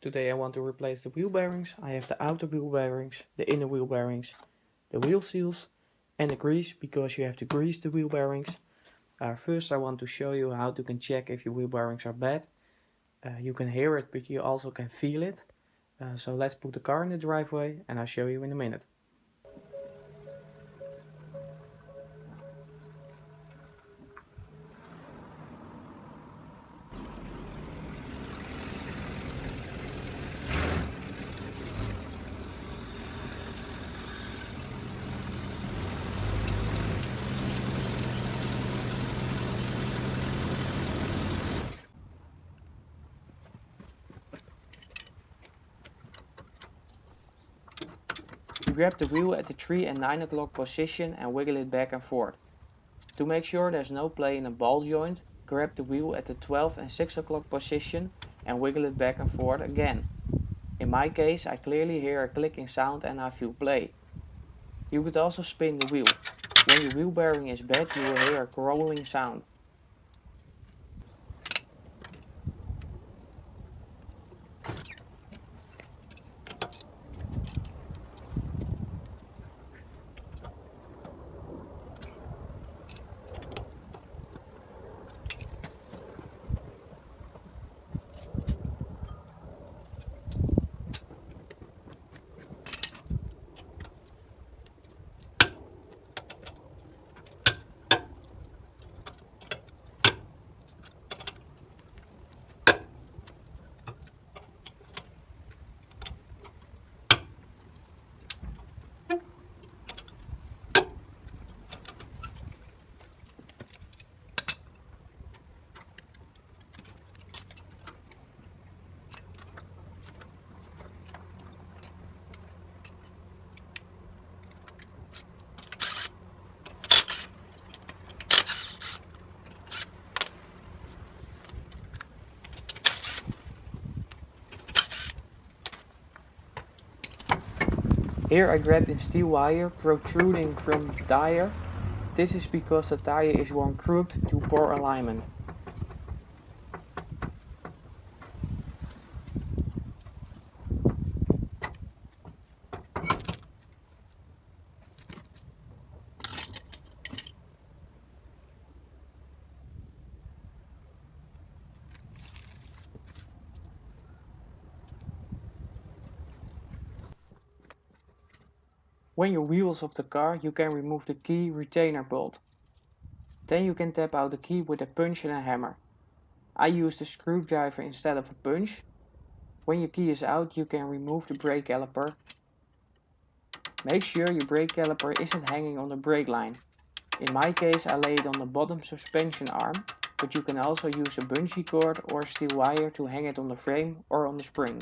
Today I want to replace the wheel bearings. I have the outer wheel bearings, the inner wheel bearings, the wheel seals and the grease, because you have to grease the wheel bearings. First I want to show you how you can check if your wheel bearings are bad. You can hear it, but you also can feel it. So let's put the car in the driveway and I'll show you in a minute. You grab the wheel at the 3 and 9 o'clock position and wiggle it back and forth. To make sure there's no play in a ball joint, grab the wheel at the 12 and 6 o'clock position and wiggle it back and forth again. In my case, I clearly hear a clicking sound and I feel play. You could also spin the wheel. When your wheel bearing is bad, you will hear a growling sound. Here I grabbed in steel wire protruding from the tire. This is because the tire is worn crooked to poor alignment. When your wheels off the car, you can remove the key retainer bolt. Then you can tap out the key with a punch and a hammer. I use the screwdriver instead of a punch. When your key is out, you can remove the brake caliper. Make sure your brake caliper isn't hanging on the brake line. In my case, I lay it on the bottom suspension arm, but you can also use a bungee cord or steel wire to hang it on the frame or on the spring.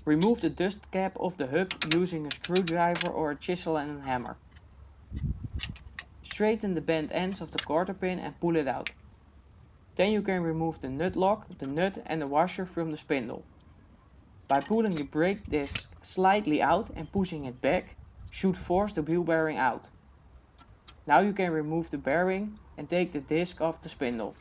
Remove the dust cap of the hub using a screwdriver or a chisel and a hammer. Straighten the bent ends of the quarter pin and pull it out. Then you can remove the nut lock, the nut and the washer from the spindle. By pulling the brake disc slightly out and pushing it back, should force the wheel bearing out. Now you can remove the bearing and take the disc off the spindle.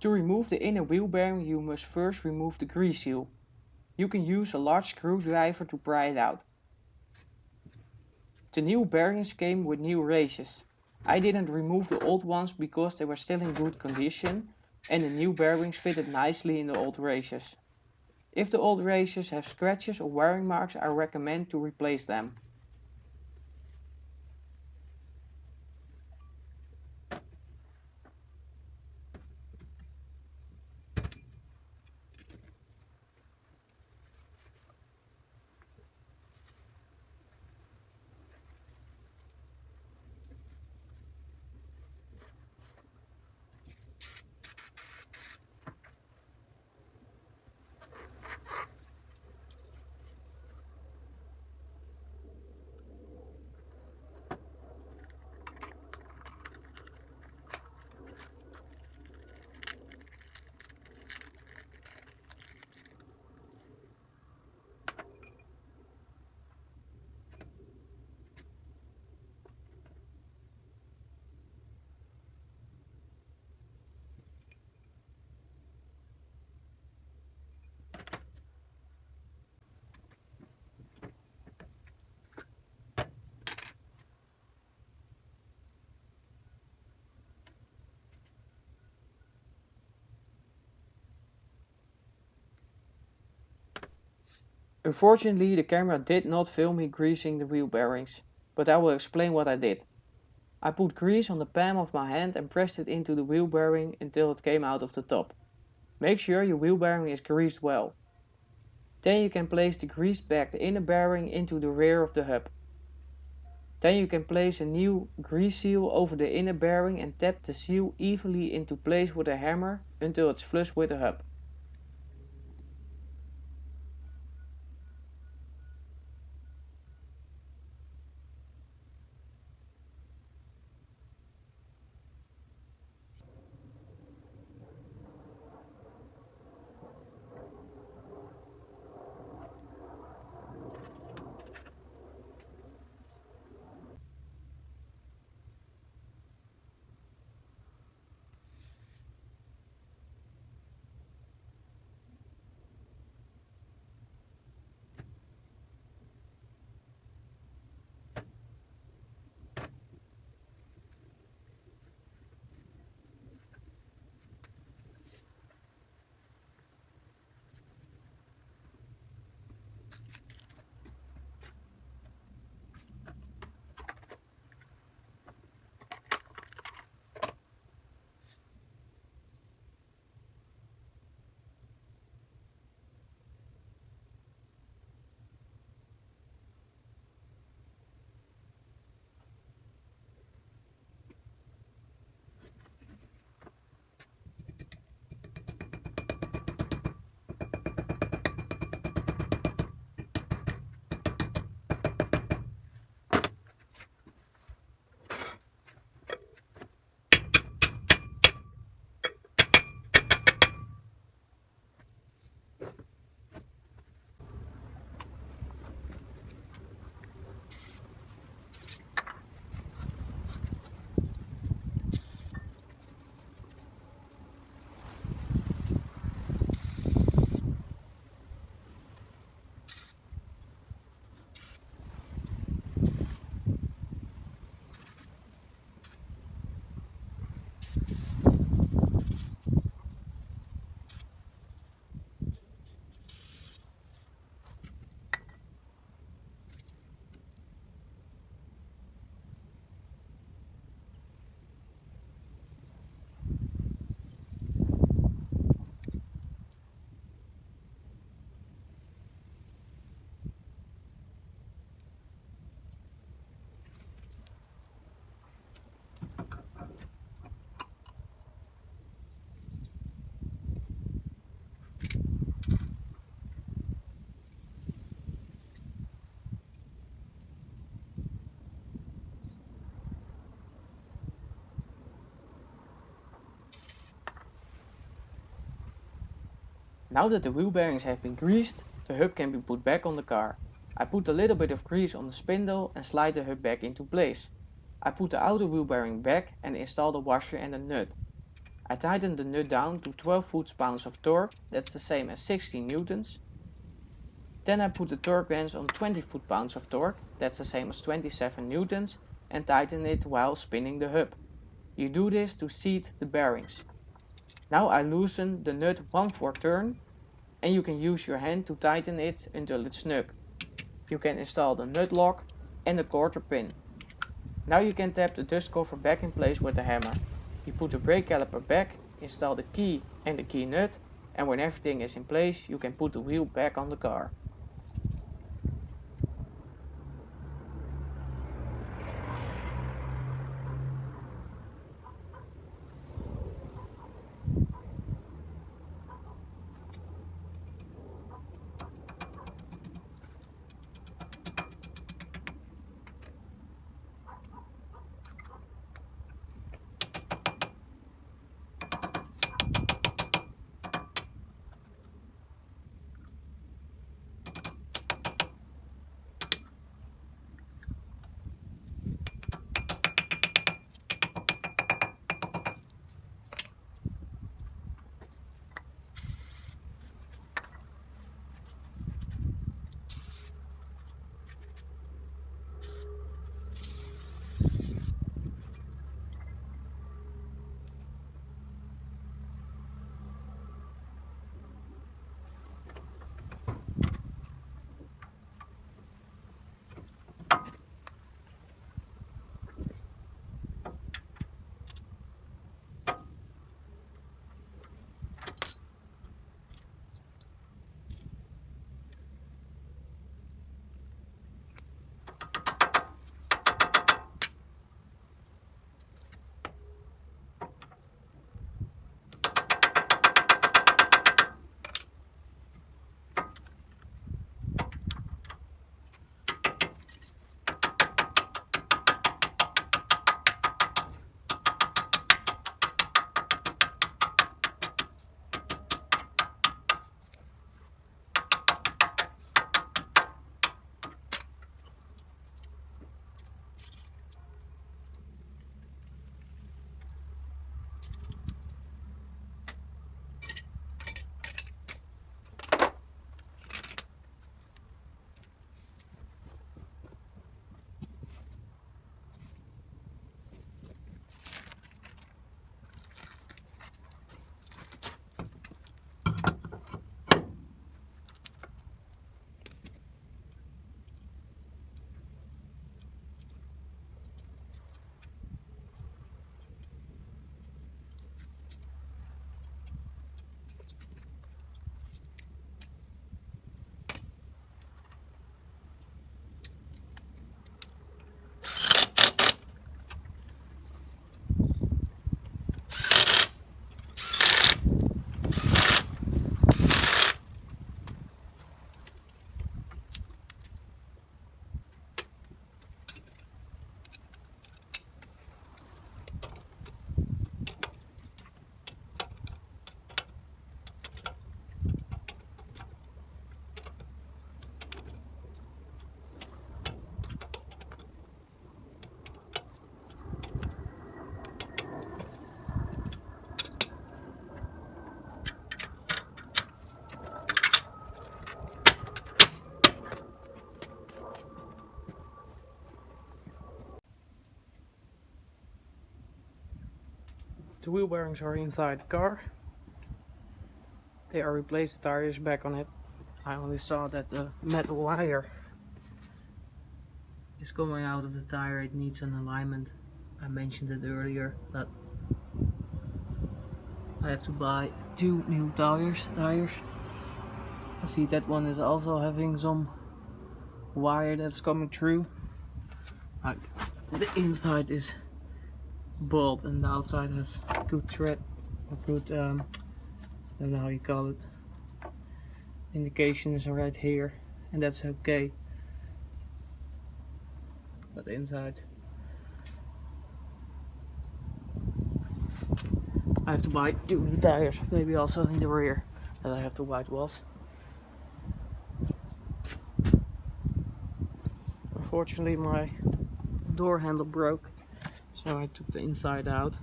To remove the inner wheel bearing, you must first remove the grease seal. You can use a large screwdriver to pry it out. The new bearings came with new races. I didn't remove the old ones because they were still in good condition and the new bearings fitted nicely in the old races. If the old races have scratches or wearing marks, I recommend to replace them. Unfortunately, the camera did not film me greasing the wheel bearings, but I will explain what I did. I put grease on the palm of my hand and pressed it into the wheel bearing until it came out of the top. Make sure your wheel bearing is greased well. Then you can place the greased back the inner bearing into the rear of the hub. Then you can place a new grease seal over the inner bearing and tap the seal evenly into place with a hammer until it's flush with the hub. Now that the wheel bearings have been greased, the hub can be put back on the car. I put a little bit of grease on the spindle and slide the hub back into place. I put the outer wheel bearing back and install the washer and the nut. I tighten the nut down to 12 foot-pounds of torque, that's the same as 16 newtons. Then I put the torque wrench on 20 foot-pounds of torque, that's the same as 27 newtons, and tighten it while spinning the hub. You do this to seat the bearings. Now I loosen the nut 1/4 turn, and you can use your hand to tighten it until it's snug. You can install the nut lock and the quarter pin. Now you can tap the dust cover back in place with a hammer. You put the brake caliper back, install the key and the key nut, and when everything is in place, you can put the wheel back on the car. The wheel bearings are inside the car. They are replaced, the tires back on it. I only saw that the metal wire is coming out of the tire, it needs an alignment. I mentioned it earlier, but I have to buy 2 new tires. I see that one is also having some wire that's coming through. The inside is bolt and the outside has good thread, or good, I don't know how you call it. Indication is right here, and that's okay. But the inside, I have to buy 2 new tires, maybe also in the rear that I have to white wash. Unfortunately my door handle broke, so I took the inside out,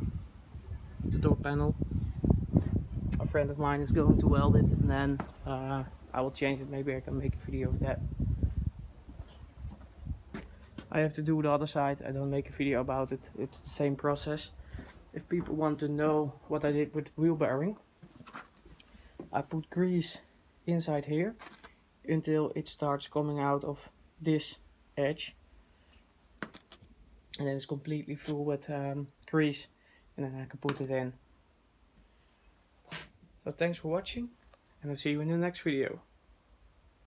the door panel, friend of mine is going to weld it, and then I will change it. Maybe I can make a video of that. I have to do the other side. I don't make a video about it. It's the same process. If people want to know what I did with the wheel bearing, I put grease inside here until it starts coming out of this edge, and then it's completely full with grease, and then I can put it in. So thanks for watching, and I'll see you in the next video.